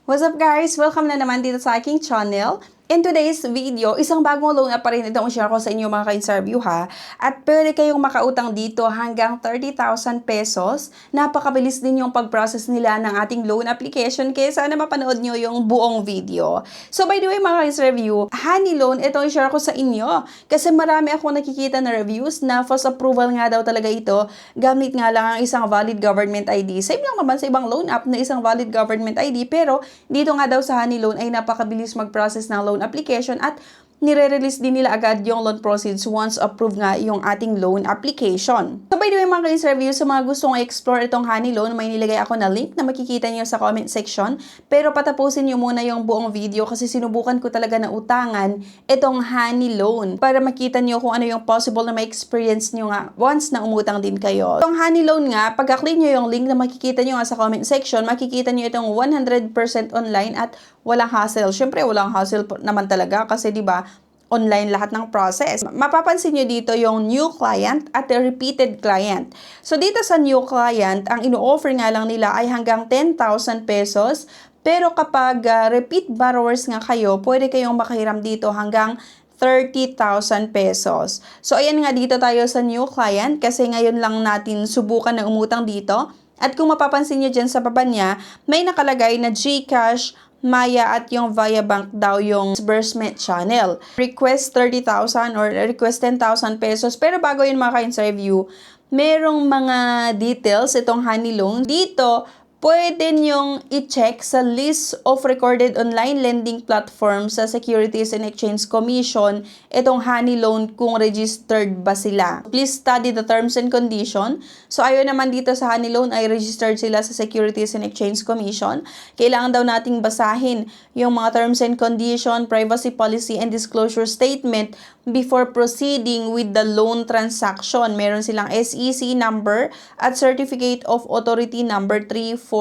What's up guys? Welcome na naman dito sa aking channel. In today's video, isang bagong loan na pa rin itong share ko sa inyo mga ka-interview ha. At pwede kayong makautang dito hanggang 30,000 pesos. Napakabilis din yung pag-process nila ng ating loan application kaya sana mapanood nyo yung buong video. So by the way mga ka-interview, Honey Loan, itong share ko sa inyo. Kasi marami akong nakikita na reviews na fast approval nga daw talaga ito. Gamit nga lang ang isang valid government ID. Same lang naman sa ibang loan app na isang valid government ID. Pero dito nga daw sa Honey Loan ay napakabilis mag-process ng loan application at nire-release din nila agad yung loan proceeds once approved nga yung ating loan application. So by the way mga ka-interview, sa mga gustong i-explore itong Honey Loan, may nilagay ako na link na makikita niyo sa comment section. Pero patapusin niyo muna yung buong video kasi sinubukan ko talaga na utangan itong Honey Loan para makita niyo kung ano yung possible na ma-experience niyo nga once na umutang din kayo. Itong Honey Loan nga, pagka-click niyo yung link na makikita niyo nga sa comment section, makikita niyo itong 100% online at walang hassle. Syempre walang hassle naman talaga kasi 'di ba online lahat ng process. Mapapansin nyo dito yung new client at the repeated client. So dito sa new client, ang ino-offer nga lang nila ay hanggang 10,000 pesos. Pero kapag repeat borrowers nga kayo, pwede kayong makahiram dito hanggang 30,000 pesos. So ayan nga dito tayo sa new client kasi ngayon lang natin subukan na umutang dito. At kung mapapansin nyo dyan sa baba niya, may nakalagay na GCash, Maya at yung via bank daw yung disbursement channel. Request 30,000 or request 10,000 pesos. Pero bago yun mga ka-interview, merong mga details itong Honey Loan. Dito, pwede nyong i-check sa list of recorded online lending platforms sa Securities and Exchange Commission itong Honey Loan kung registered ba sila. Please study the terms and condition. So ayun naman dito sa Honey Loan ay registered sila sa Securities and Exchange Commission. Kailangan daw nating basahin yung mga terms and condition, privacy policy and disclosure statement before proceeding with the loan transaction. Meron silang SEC number at Certificate of Authority number 3472.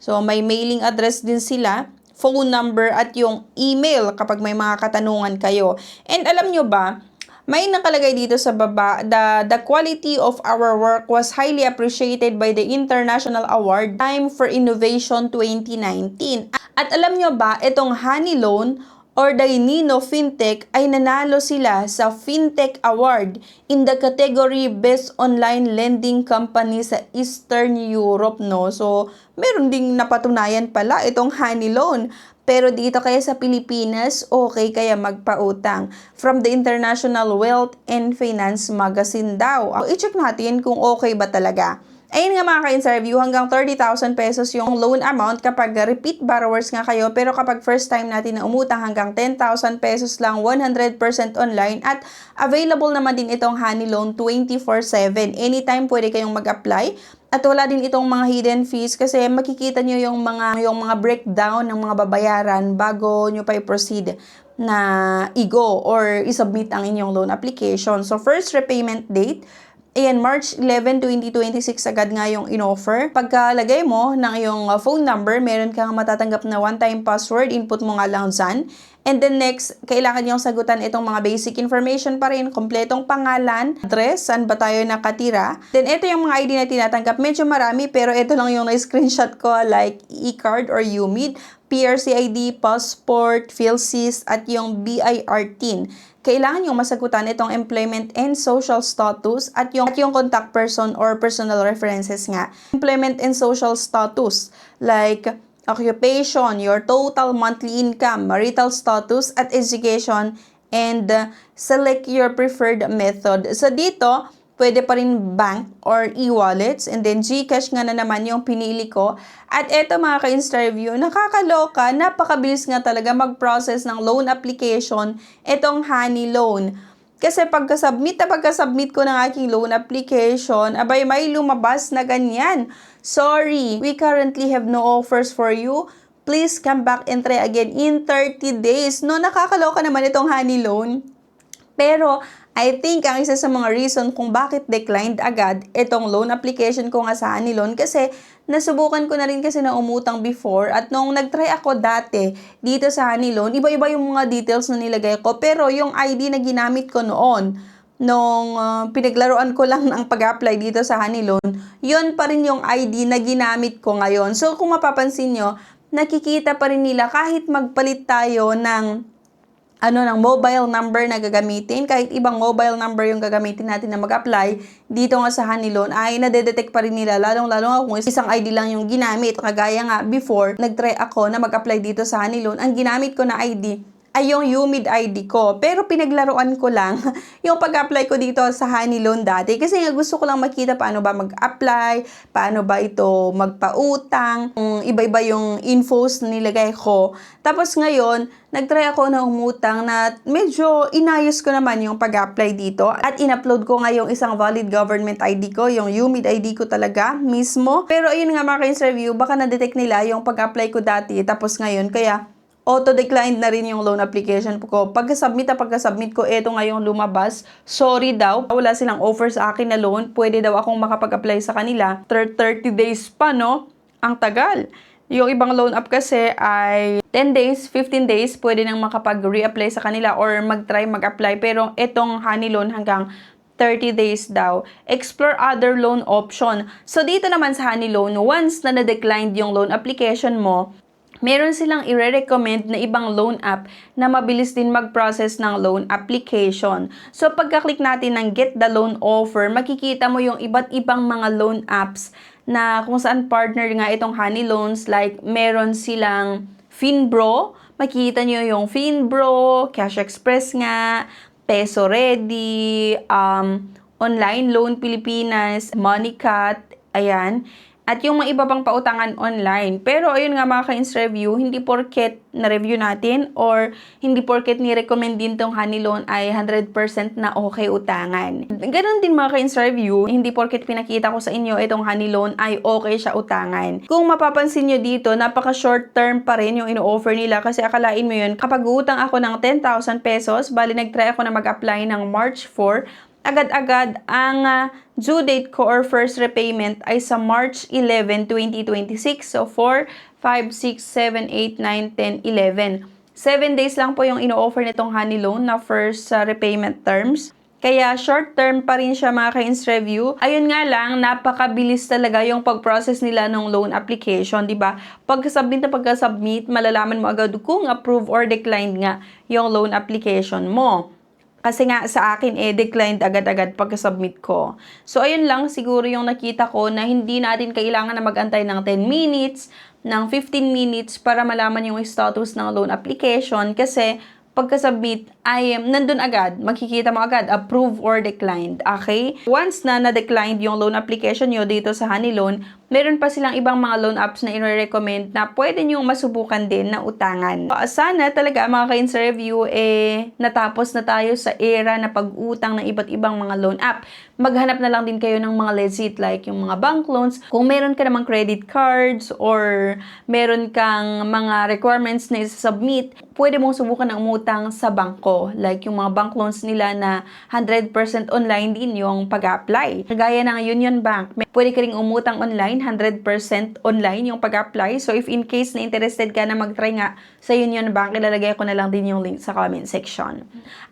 So may mailing address din sila, phone number at yung email kapag may mga katanungan kayo. And alam nyo ba, may nakalagay dito sa baba, the quality of our work was highly appreciated by the International Award Time for Innovation 2019. At alam nyo ba, itong Honey Loan or the Nino Fintech ay nanalo sila sa Fintech Award in the category Best Online Lending Company sa Eastern Europe, no? So, meron ding napatunayan pala itong Honey Loan. Pero dito kaya sa Pilipinas, okay kaya magpautang. From the International Wealth and Finance Magazine daw. I-check natin kung okay ba talaga. Ayun nga mga ka-interview, hanggang 30,000 pesos yung loan amount kapag repeat borrowers nga kayo. Pero kapag first time natin na umutang hanggang 10,000 pesos lang, 100% online. At available naman din itong Honey Loan 24/7. Anytime pwede kayong mag-apply. At wala din itong mga hidden fees kasi makikita nyo yung mga breakdown ng mga babayaran bago nyo pa i-proceed na i-go or i-submit ang inyong loan application. So first repayment date, ayan, March 11, 2026 agad nga yung in-offer. Pagkalagay mo ng iyong phone number, meron kang matatanggap na one-time password, input mo nga lang dyan. And then next, kailangan niyong sagutan itong mga basic information pa rin, kompletong pangalan, address, saan ba tayo nakatira. Then ito yung mga ID na tinatanggap, medyo marami pero ito lang yung na-screenshot ko like e-card or UMID, PRC ID, passport, PhilSys at yung BIR-TIN. Kailangan yung masagutan itong employment and social status at yung contact person or personal references nga. Employment and social status like occupation, your total monthly income, marital status at education, and select your preferred method. So dito, pwede pa rin bank or e-wallets and then GCash nga na naman yung pinili ko. At eto mga ka-interview, nakakaloka, napakabilis nga talaga mag-process ng loan application itong Honey Loan. Kasi pagka-submit ko ng aking loan application, abay may lumabas na ganyan. Sorry, we currently have no offers for you. Please come back and try again in 30 days. No, nakakaloka naman itong Honey Loan. Pero I think ang isa sa mga reason kung bakit declined agad itong loan application ko nga sa Honey Loan kasi nasubukan ko na rin kasi na umutang before at nung nagtry ako dati dito sa Honey Loan, iba-iba yung mga details na nilagay ko pero yung ID na ginamit ko noon nung pinaglaruan ko lang ng pag-apply dito sa Honey Loan, yun pa rin yung ID na ginamit ko ngayon. So kung mapapansin nyo, nakikita pa rin nila kahit magpalit tayo ng ng mobile number na gagamitin, kahit ibang mobile number yung gagamitin natin na mag-apply, dito nga sa Honey Loan ay nadedetect pa rin nila, lalong-lalo nga kung isang ID lang yung ginamit. Kagaya nga, before, nag-try ako na mag-apply dito sa Honey Loan, ang ginamit ko na ID ay yung UMID ID ko. Pero pinaglaruan ko lang yung pag-apply ko dito sa Honey Loan dati. Kasi nga gusto ko lang makita paano ba mag-apply, paano ba ito magpautang, iba-iba yung infos na nilagay ko. Tapos ngayon, nag-try ako na umutang na medyo inayos ko naman yung pag-apply dito. At in-upload ko nga yung isang valid government ID ko, yung UMID ID ko talaga mismo. Pero ayun nga mga ka-interview, baka na-detect nila yung pag-apply ko dati. Tapos ngayon, kaya auto-declined na rin yung loan application ko. Pagka-submit ko, eto nga yung lumabas. Sorry daw, wala silang offer sa akin na loan. Pwede daw akong makapag-apply sa kanila. 30 days pa, no? Ang tagal. Yung ibang loan app kasi ay 10 days, 15 days, pwede nang makapag-re-apply sa kanila or mag-try mag-apply. Pero etong Honey Loan hanggang 30 days daw. Explore other loan option. So, dito naman sa Honey Loan, once na na-declined yung loan application mo, meron silang i-recommend na ibang loan app na mabilis din mag-process ng loan application. So, pagka-click natin ng Get the Loan Offer, makikita mo yung iba't ibang mga loan apps na kung saan partner nga itong Honey Loans. Like, meron silang Finbro. Makikita nyo yung Finbro, Cash Express nga, Peso Ready, Online Loan Pilipinas, Moneycat, ayan. At yung mga iba pang pautangan online. Pero ayun nga mga ka-interview, hindi porket na-review natin or hindi porket ni-recommend din tong Honey Loan ay 100% na okay utangan. Ganon din mga ka-interview, hindi porket pinakita ko sa inyo itong Honey Loan ay okay siya utangan. Kung mapapansin nyo dito, napaka short term pa rin yung ino-offer nila kasi akalain mo yun, kapag utang ako ng 10,000 pesos, bali nag-try ako na mag-apply ng March 4, agad-agad ang due date ko or first repayment ay sa March 11, 2026. So, 4, 5, 6, 7, 8, 9, 10, 11. 7 days lang po yung ino-offer nitong Honey Loan na first repayment terms. Kaya short term pa rin siya mga ka-interview. Ayun nga lang, napakabilis talaga yung pag-process nila ng loan application, di ba? Pagka-submit, malalaman mo agad kung approve or declined nga yung loan application mo. Kasi nga sa akin declined agad-agad pagka-submit ko. So ayun lang siguro yung nakita ko na hindi natin kailangan na mag-antay ng 10 minutes, ng 15 minutes para malaman yung status ng loan application kasi pagka-submit ay nandun agad, makikita mo agad approve or declined, okay? Once na na-declined yung loan application nyo dito sa Honey Loan, meron pa silang ibang mga loan apps na i-recommend na pwede nyo masubukan din na utangan. Sana talaga mga ka-interview natapos na tayo sa era na pag-utang ng iba't ibang mga loan app. Maghanap na lang din kayo ng mga legit like yung mga bank loans. Kung meron ka namang credit cards or meron kang mga requirements na i-submit, pwede mong subukan na umutang sa bangko. Like yung mga bank loans nila na 100% online din yung pag-apply. Kagaya ng Union Bank, pwede ka ring umutang online, 100% online yung pag-apply. So if in case na interested ka na mag-try nga sa Union Bank, ilalagay ko na lang din yung link sa comment section.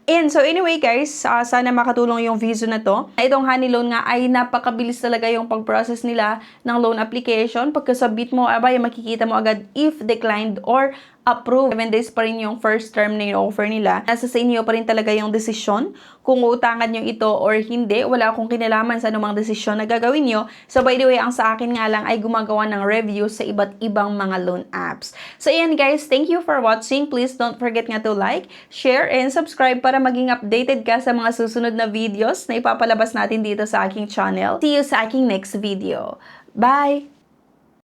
And so anyway guys, sana makatulong yung video na to. Itong Honey Loan nga ay napakabilis talaga yung pag-process nila ng loan application. Pagka-submit mo, makikita mo agad if declined or approved. 7 days pa rin yung first term na yung offer nila. Nasa sa inyo pa rin talaga yung desisyon kung utangan nyo ito or hindi. Wala akong kinalaman sa anumang desisyon na gagawin nyo. So by the way, ang sa akin nga lang ay gumagawa ng review sa iba't ibang mga loan apps. So ayan guys, thank you for watching. Please don't forget nga to like, share, and subscribe para maging updated ka sa mga susunod na videos na ipapalabas natin dito sa aking channel. See you sa aking next video. Bye!